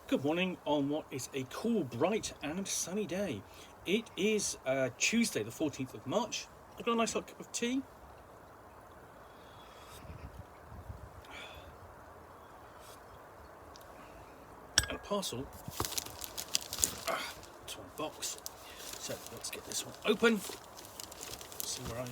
Good morning on what is a cool, bright and sunny day. It is Tuesday the 14th of March. I've got a nice hot cup of tea. And a parcel to unbox. So let's get this one open. See where I am.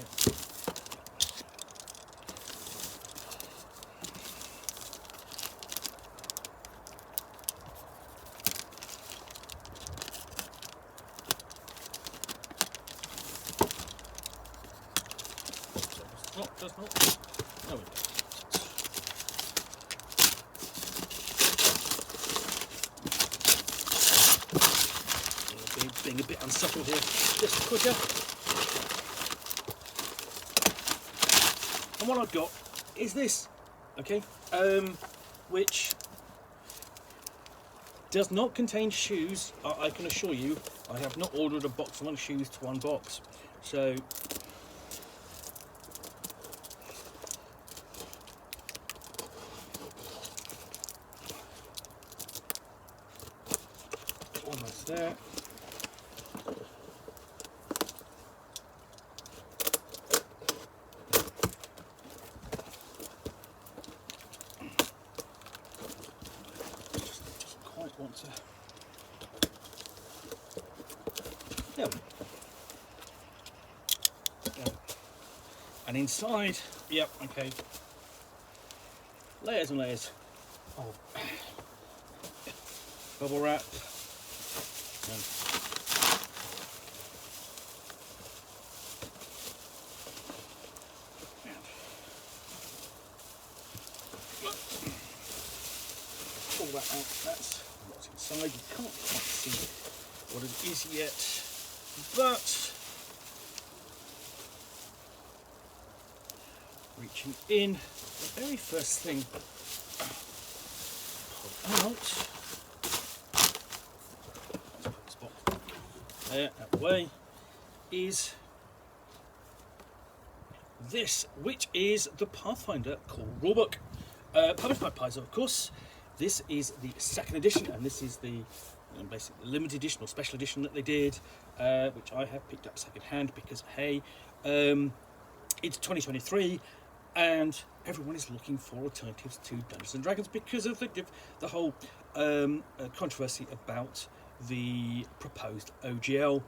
Does not. No, it doesn't. Being a bit unsubtle here, just quicker. And what I've got is this, okay, which does not contain shoes. I can assure you, I have not ordered a box of shoes to unbox. So. Almost there. Just quite want to. There we go. And inside, yep, okay. Layers and layers of bubble wrap. Pull that out, that's what's inside. You can't quite see what it is yet, but reaching in, the very first thing pull out. There, out the way, is this, which is the Pathfinder core rulebook, published by Paizo, of course. This is the second edition, and this is the basically the limited edition or special edition that they did, which I have picked up second hand because hey, it's 2023, and everyone is looking for alternatives to Dungeons and Dragons because of the whole controversy about the proposed OGL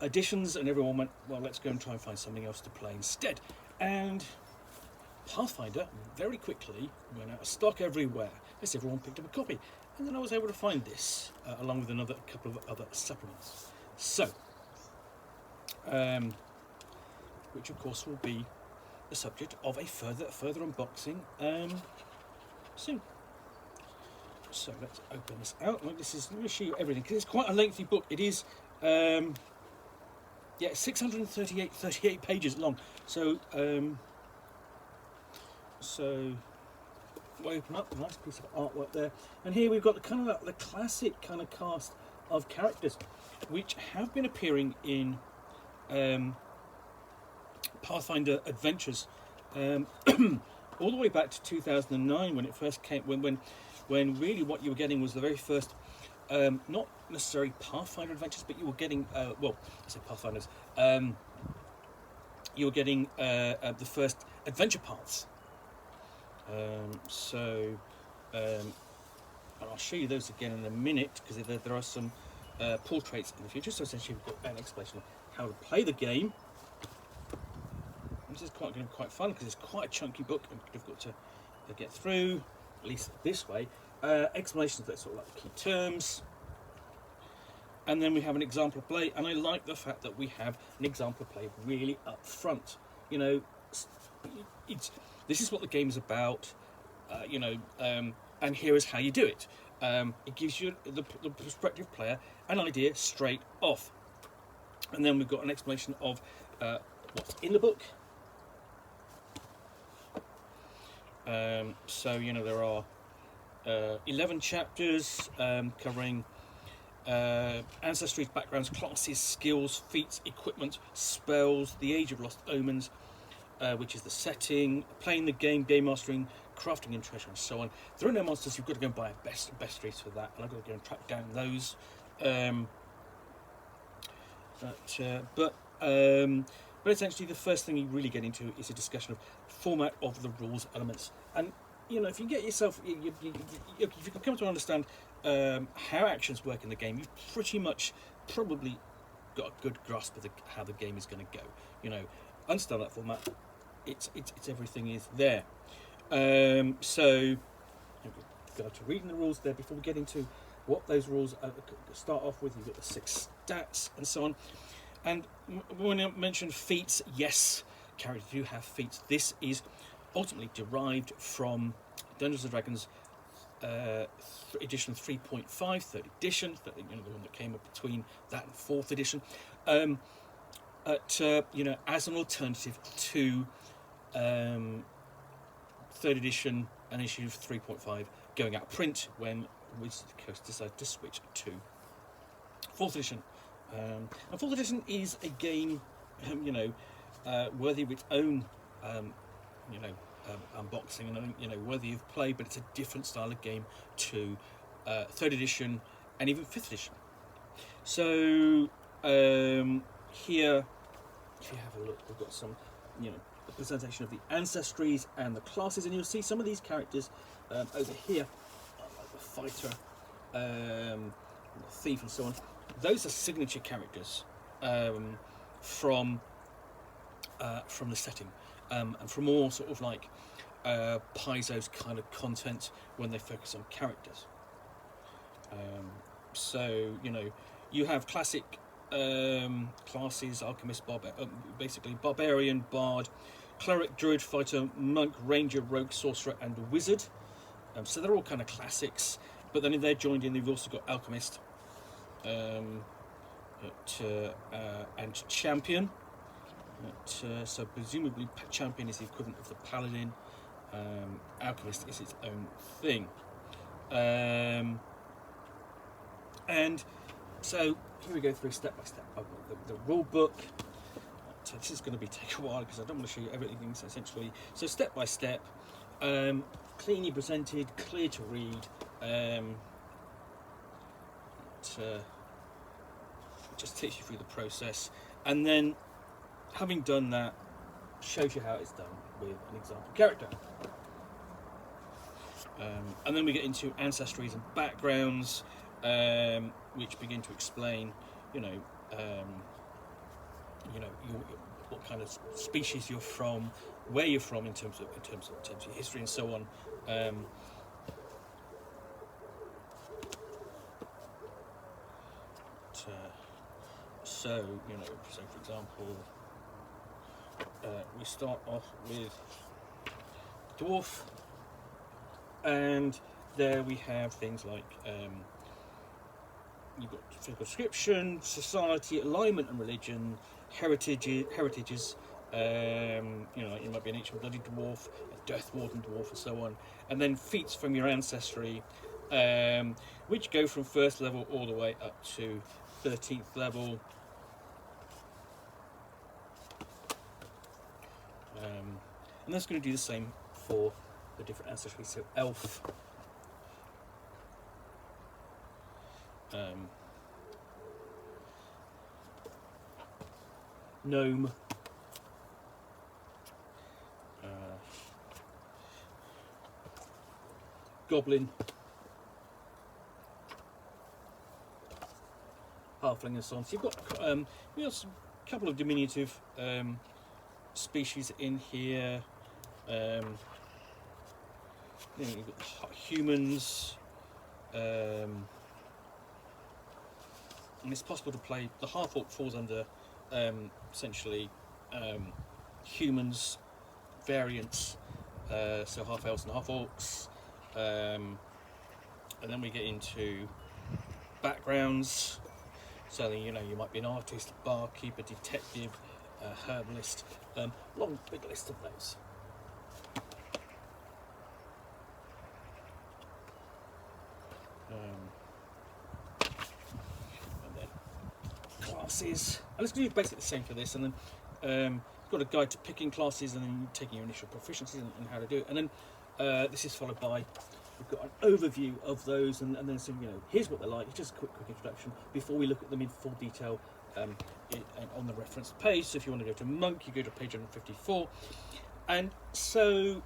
editions, and everyone went, well, let's go and try and find something else to play instead. And Pathfinder very quickly went out of stock everywhere, as everyone picked up a copy. And then I was able to find this, along with a couple of other supplements. So, which of course will be the subject of a further unboxing soon. So let's open this out. Let me show you everything, because it's quite a lengthy book. It is, 638 pages long. So, we'll open up a nice piece of artwork there, and here we've got the kind of the classic kind of cast of characters, which have been appearing in Pathfinder Adventures, all the way back to 2009 when it first came. When really what you were getting was the very first, not necessarily Pathfinder Adventures, but you were getting, I say Pathfinders, you were getting the first adventure paths. And I'll show you those again in a minute, because there are some portraits in the future. So essentially we've got an explanation of how to play the game. This is going to be quite fun, because it's quite a chunky book and difficult to get through, at least this way. Explanations that sort of like the key terms, and then we have an example of play, and I like the fact that we have an example of play really up front. You know, this is what the game is about, and here is how you do it. It gives you the prospective player an idea straight off, and then we've got an explanation of what's in the book. So there are 11 chapters covering ancestries, backgrounds, classes, skills, feats, equipment, spells, the Age of Lost Omens, which is the setting, playing the game, game mastering, crafting and treasure and so on. There are no monsters. You've got to go and buy a bestiaries for that, and I've got to go and track down those. But essentially, the first thing you really get into is a discussion of format of the rules elements. And if you get yourself, if you can come to understand how actions work in the game, you've pretty much probably got a good grasp of how the game is going to go. Understand that format. It's everything is there. So go to reading the rules there before we get into what those rules start off with. You've got the 6 stats and so on. And when I mentioned feats, yes, characters do have feats. This is ultimately derived from Dungeons & Dragons edition 3.5, 3rd edition, the one that came up between that and 4th edition, as an alternative to 3rd edition and issue 3.5 going out of print when Wizards of the Coast decided to switch to 4th edition. And 4th edition is a game, worthy of its own, unboxing and I think worthy of play, but it's a different style of game to 3rd edition and even 5th edition. So here, if you have a look, we've got some, the presentation of the ancestries and the classes, and you'll see some of these characters over here, like the fighter, the thief, and so on. Those are signature characters from the setting, and from all sort of like Paizo's kind of content when they focus on characters. So you have classic classes: alchemist, basically barbarian, bard, cleric, druid, fighter, monk, ranger, rogue, sorcerer, and wizard. So they're all kind of classics. But then if they're joined in, they've also got alchemist. And champion. So presumably champion is the equivalent of the paladin. Alchemist is its own thing. And so here we go through step by step. I've got the rule book. So this is going to take a while because I don't want to show you everything. So essentially, step by step, cleanly presented, clear to read. Just takes you through the process, and then having done that, shows you how it's done with an example character. And then we get into ancestries and backgrounds, which begin to explain, what kind of species you're from, where you're from in terms of your history and so on. So, for example, we start off with dwarf, and there we have things like you've got physical description, society, alignment and religion, heritages. You might be an ancient bloody dwarf, a death warden dwarf, and so on, and then feats from your ancestry, which go from 1st level all the way up to 13th level. And that's going to do the same for the different ancestries. So elf, gnome, goblin, halfling, and so on. So you've got a couple of diminutive species in here. You've got humans, and it's possible to play. The half orc falls under essentially humans variants, so half elves and half orcs, and then we get into backgrounds. So you might be an artist, barkeeper, detective, herbalist. Long big list of those. And then classes. And let's do basically the same for this. And then you've got a guide to picking classes and then taking your initial proficiencies and how to do it. And then This is followed by, we've got an overview of those, and then some, here's what they're like. It's just a quick introduction before we look at them in full detail on the reference page. So if you want to go to Monk, you go to page 154. And so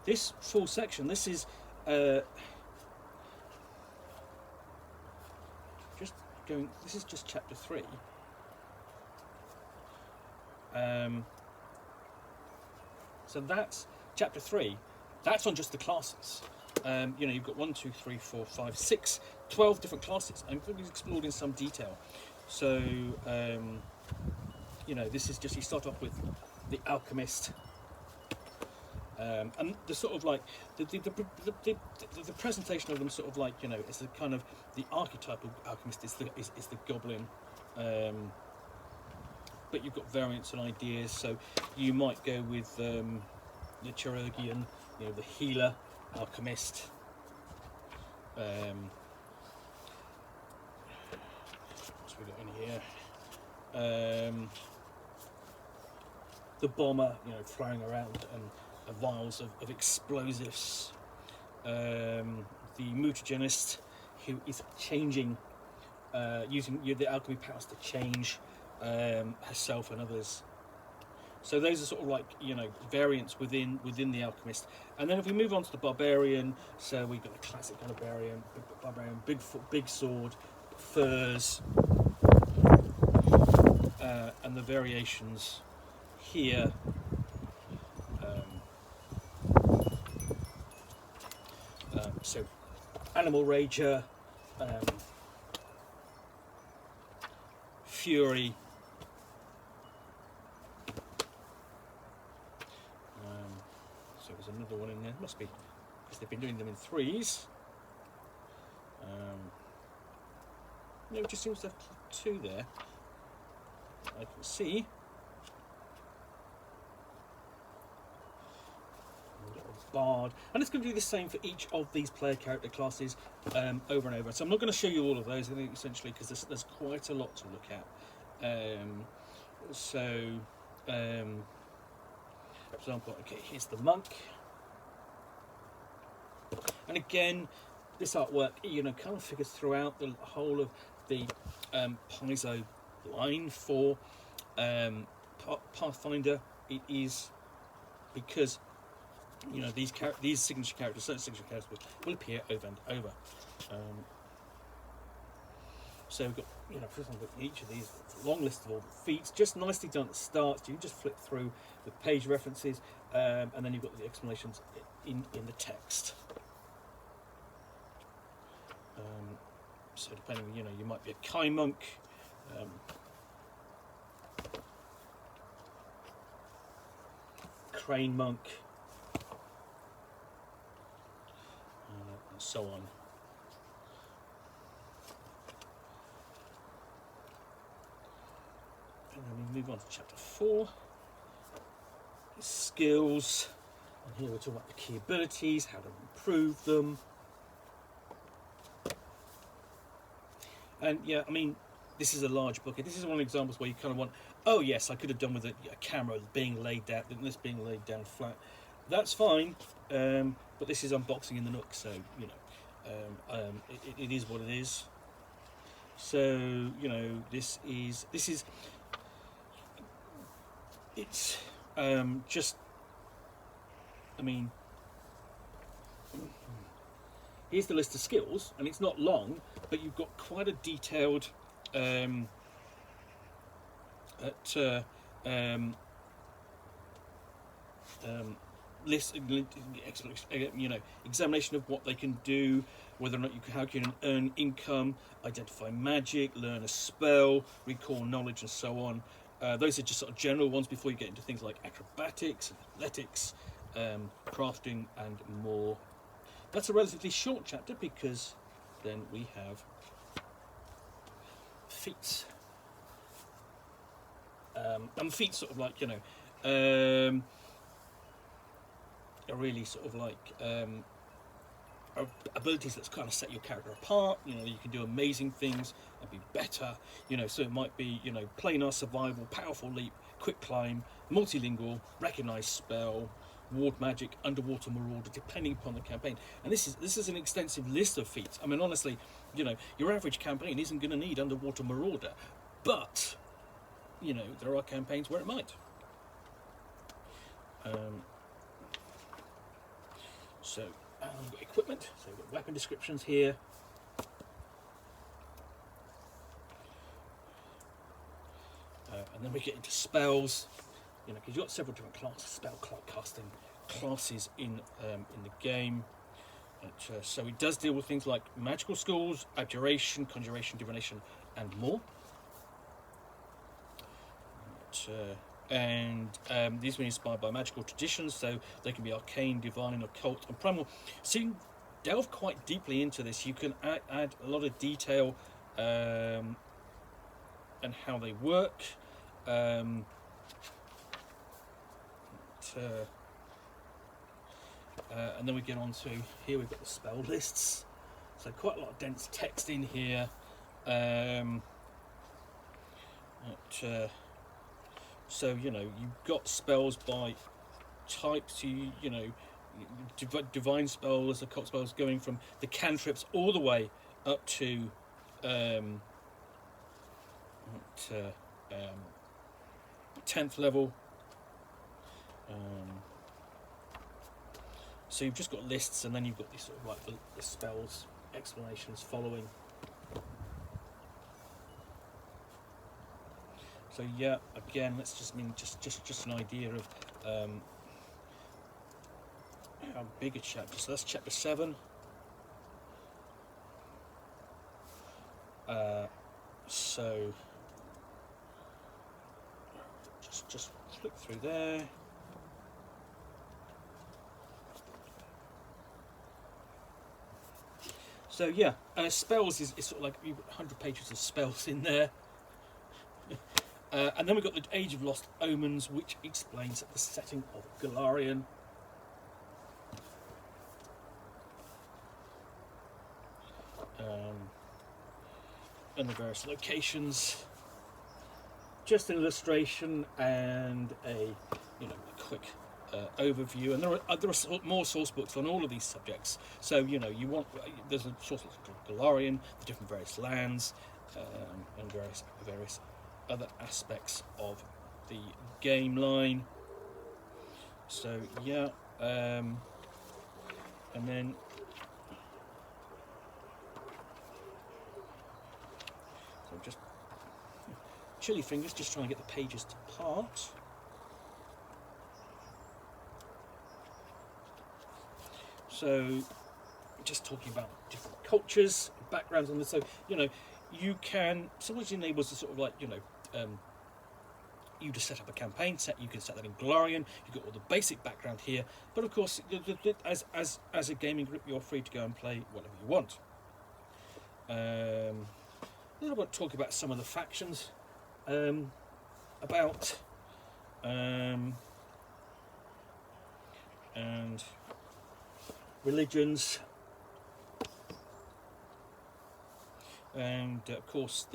this full section, this is this is just chapter 3. So that's chapter 3. That's on just the classes. You've got 1, 2, 3, 4, 5, 6, 12 different classes, and we've explored in some detail. So, this is just, you start off with the alchemist, and the sort of like the presentation of them, sort of like, it's the kind of the archetypal alchemist is the goblin. But you've got variants and ideas, so you might go with the Chirurgian, the healer alchemist. What's we got in here? The bomber, flying around and vials of explosives. The mutagenist, who is changing, using the alchemy powers to change herself and others. So those are sort of like, variants within the alchemist. And then if we move on to the barbarian, so we've got a classic barbarian, big foot, big sword, furs, and the variations here. So animal rager, fury, so there's another one in there, must be because they've been doing them in 3s. It just seems to have 2 there, I can see. Bard, and it's going to do the same for each of these player character classes over and over. So I'm not going to show you all of those, I think, essentially, because there's quite a lot to look at. For example, okay, here's the monk, and again, this artwork, kind of figures throughout the whole of the Paizo line for Pathfinder. It is because these signature characters, certain signature characters will appear over and over. So we've got, for example, each of these, long list of all the feats, just nicely done at the start. So you just flip through the page references, and then you've got the explanations in the text. So depending, you might be a Kai monk. Crane monk, and so on. And then we move on to chapter 4, skills, and here we're talking about the key abilities, how to improve them. And yeah, I mean, this is a large book. This is one of the examples where you kind of want, oh yes, I could have done with a camera being laid down, this being laid down flat. That's fine, but this is unboxing in the Nook, so it is what it is. So this is it's just, I mean, here's the list of skills, and it's not long, but you've got quite a detailed list, examination of what they can do, whether or not how you can earn income, identify magic, learn a spell, recall knowledge, and so on. Those are just sort of general ones before you get into things like acrobatics, athletics, crafting, and more. That's a relatively short chapter because then we have feats. And feats sort of like, are really sort of like abilities that kind of set your character apart. You can do amazing things and be better. So it might be, planar survival, powerful leap, quick climb, multilingual, recognized spell, ward magic, underwater marauder, depending upon the campaign. And this is an extensive list of feats. I mean, honestly, your average campaign isn't going to need underwater marauder, but there are campaigns where it might. So we've got equipment. So we've got weapon descriptions here. And then we get into spells, because you've got several different classes, spell casting classes in the game. So it does deal with things like magical schools, abjuration, conjuration, divination, and more. These are inspired by magical traditions, so they can be arcane, divine, occult, and primal. So you can delve quite deeply into this. You can add a lot of detail and how they work. And then we get on to here. We've got the spell lists, so quite a lot of dense text in here. So you've got spells by types. Divine spells, occult spells, going from the cantrips all the way up to 10th level. So you've just got lists, and then you've got these sort of like the spells explanations following. So yeah, again, that's just an idea of how big a chapter. So that's chapter 7. So just flick through there. So yeah, spells is sort of like 100 pages of spells in there. And then we've got the Age of Lost Omens, which explains the setting of Golarion. And the various locations. Just an illustration and a quick overview. And there are more source books on all of these subjects. So there's a source book called Golarion, the different various lands, and various other aspects of the game line. So yeah, and then so just chilly fingers, just trying to get the pages to part. So just talking about different cultures, backgrounds on this. So you can sometimes enables to sort of like you to set up a campaign set. You can set that in Golarion. You've got all the basic background here, but of course, as a gaming group, you're free to go and play whatever you want. A little bit talk about some of the factions, about and religions. And of course,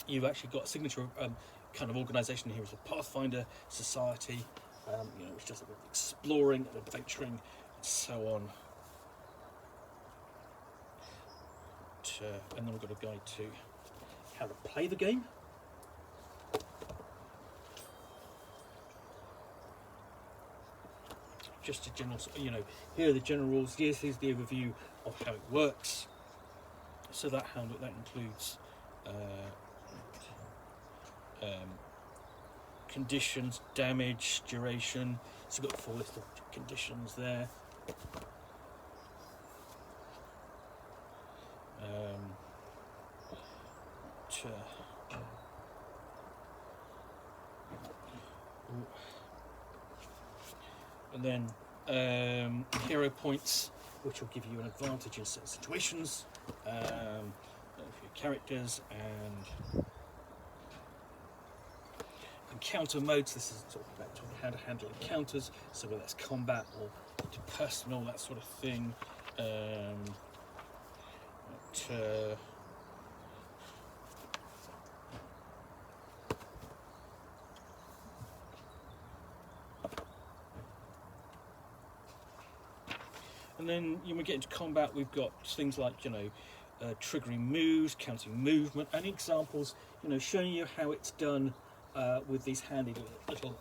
you've actually got a signature kind of organisation here as a Pathfinder society, which does a bit of exploring and adventuring and so on. And then we've got a guide to how to play the game. Just a general, here are the general rules. Here's the overview of how it works. So that includes conditions, damage, duration. So we've got a full list of conditions there. And then hero points, which will give you an advantage in certain situations for your characters, and encounter modes. This is talking about how to handle encounters, so whether that's combat or interpersonal, that sort of thing. And then when we get into combat, we've got things like, triggering moves, counting movement, and examples, showing you how it's done with these handy little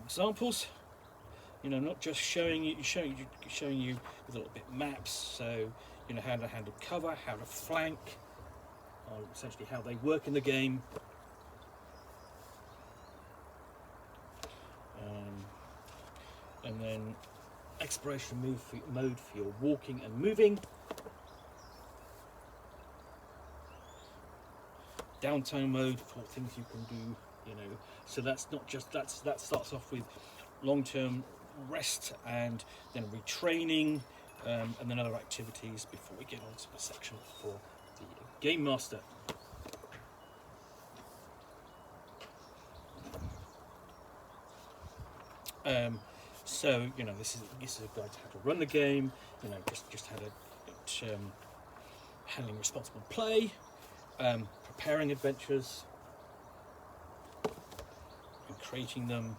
examples. Not just showing you with a little bit maps, so how to handle cover, how to flank, essentially how they work in the game. And then exploration mode for your walking and moving. Downtime mode for things you can do, so that's not just that starts off with long-term rest and then retraining, and then other activities before we get on to the section for the game master. So this is a guide to how to run the game. Just how to handling responsible play, preparing adventures, and creating them,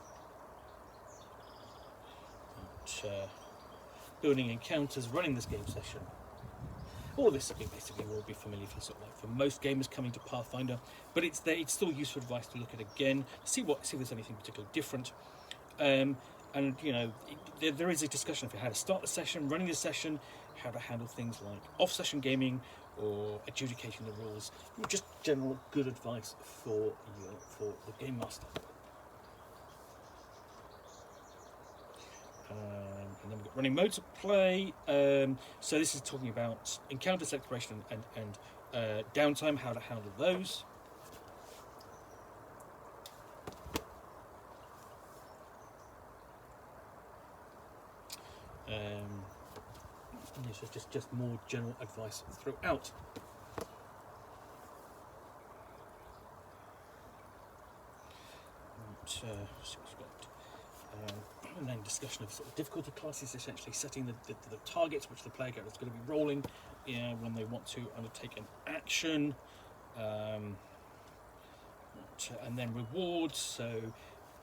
building encounters, running this game session. All this basically will be familiar for most gamers coming to Pathfinder, but it's still useful advice to look at again, see if there's anything particularly different. And there is a discussion of how to start the session, running the session, how to handle things like off-session gaming or adjudicating the rules. Just general good advice for the game master. And then we've got running modes of play. So this is talking about encounters, exploration, and downtime, how to handle those. This is just more general advice throughout. And then discussion of difficulty classes, essentially setting the targets which the player character is going to be rolling when they want to undertake an action, and then rewards, so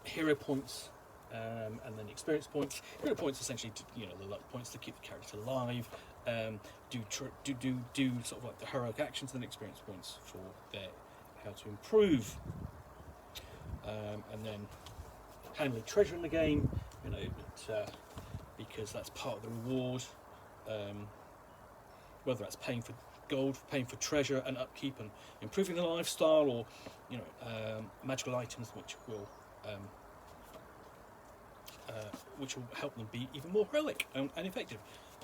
hero points. And then experience points. Hero points essentially, the luck points to keep the character alive. Do sort of like the heroic actions, and then experience points for how to improve. And then handling treasure in the game, because that's part of the reward. Whether that's paying for gold, paying for treasure and upkeep, and improving the lifestyle, or magical items which will help them be even more heroic and effective.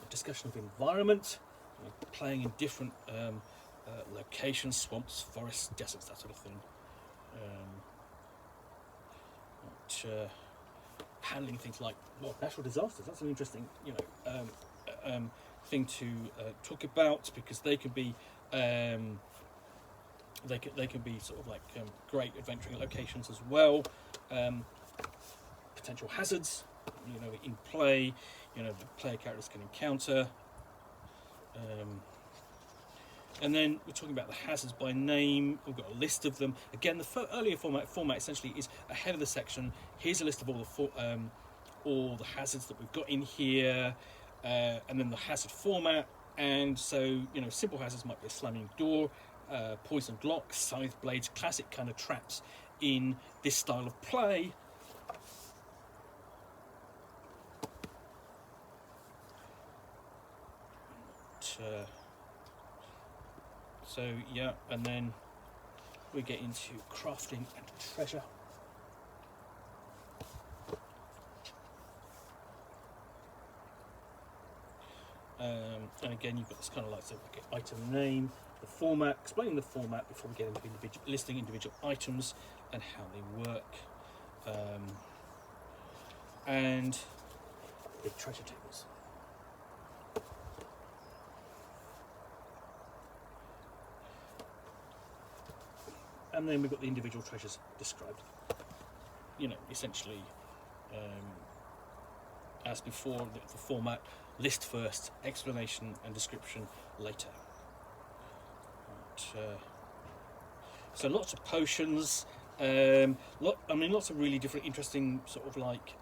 A discussion of environment, playing in different locations, swamps, forests, deserts, that sort of thing. Handling things like natural disasters. That's an interesting, thing to talk about, because they can be they can be sort of like great adventuring locations as well. Potential hazards, in play, the player characters can encounter. And then we're talking about the hazards by name. We've got a list of them. Again, the earlier format essentially is ahead of the section. Here's a list of all the hazards that we've got in here, and then the hazard format. And so, simple hazards might be a slamming door, poisoned lock, scythe blades, classic kind of traps in this style of play. And then we get into crafting and treasure. And again, you've got this kind of like item name, the format, explaining the format before we get into listing individual items and how they work, and big treasure tables. And then we've got the individual treasures described. Essentially, as before, the format: list first, explanation and description later. So lots of potions. Lots of really different, interesting sort of like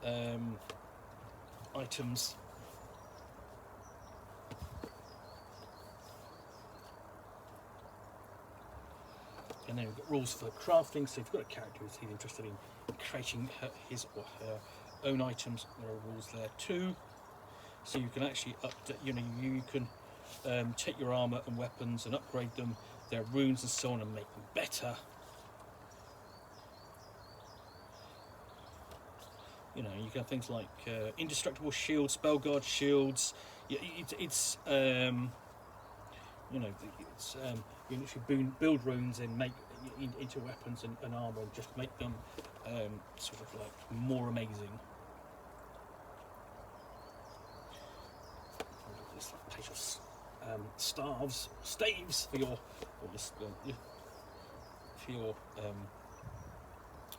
items. And then we've got rules for crafting. So if you've got a character who's interested in creating his or her own items, there are rules there too. So you can actually update. You can take your armor and weapons and upgrade them, their runes and so on, and make them better. You can have things like indestructible shields, spell guard shields. You literally build runes and make into weapons and armor, and just make them sort of like more amazing. This Paizo staves for your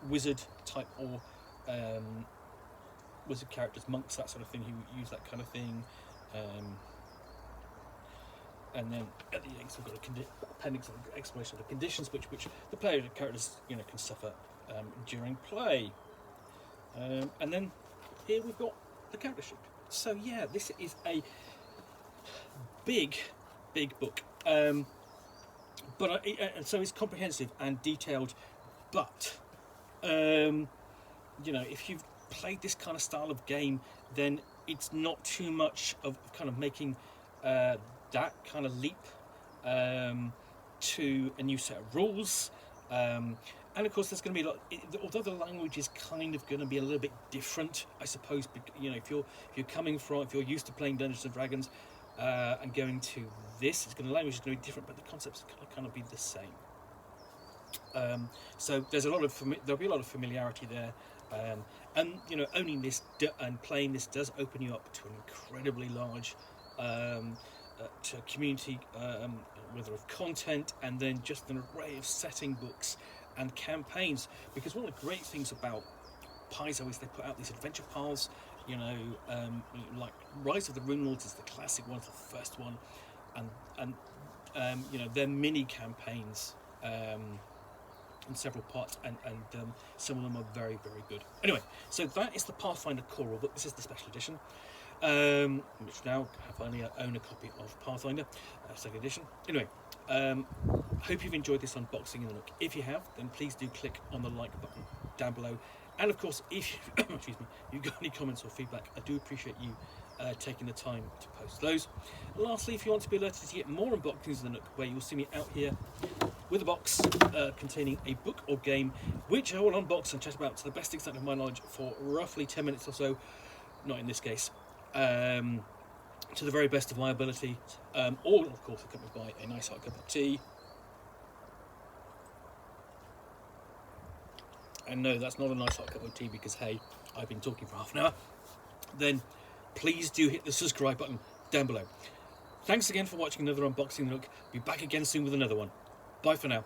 wizard type or wizard characters, monks, that sort of thing, who use that kind of thing. And then at the end, we've got an appendix of explanation of the conditions which the player characters can suffer during play. And then here we've got the character sheet. So yeah, this is a big book, but so it's comprehensive and detailed. But if you've played this kind of style of game, then it's not too much of kind of making that kind of leap to a new set of rules. And of course, there's going to be a lot. Although the language is kind of going to be a little bit different, I suppose. If you're used to playing Dungeons and Dragons and going to this, the language is going to be different, but the concepts are going to kind of be the same. So there's there'll be a lot of familiarity there, and owning this and playing this does open you up to an incredibly large to community, whether of content and then just an array of setting books and campaigns. Because one of the great things about Paizo is they put out these adventure paths. Like Rise of the Rune Lords is the classic one, it's the first one, and they're mini campaigns. In several parts, and some of them are very, very good. Anyway, so that is the Pathfinder core rulebook. This is the special edition, which now I finally own a copy of Pathfinder, second edition. Anyway, hope you've enjoyed this unboxing in the Nook. If you have, then please do click on the like button down below. And of course, if you've got any comments or feedback, I do appreciate you taking the time to post those. Lastly, if you want to be alerted to get more unboxings in the Nook, where you'll see me out here with a box containing a book or game, which I will unbox and chat about to the best extent of my knowledge for roughly 10 minutes or so, not in this case, to the very best of my ability, all of course accompanied by a nice hot cup of tea. And no, that's not a nice hot cup of tea because, hey, I've been talking for half an hour. Then please do hit the subscribe button down below. Thanks again for watching another unboxing Nook. Be back again soon with another one. Bye for now.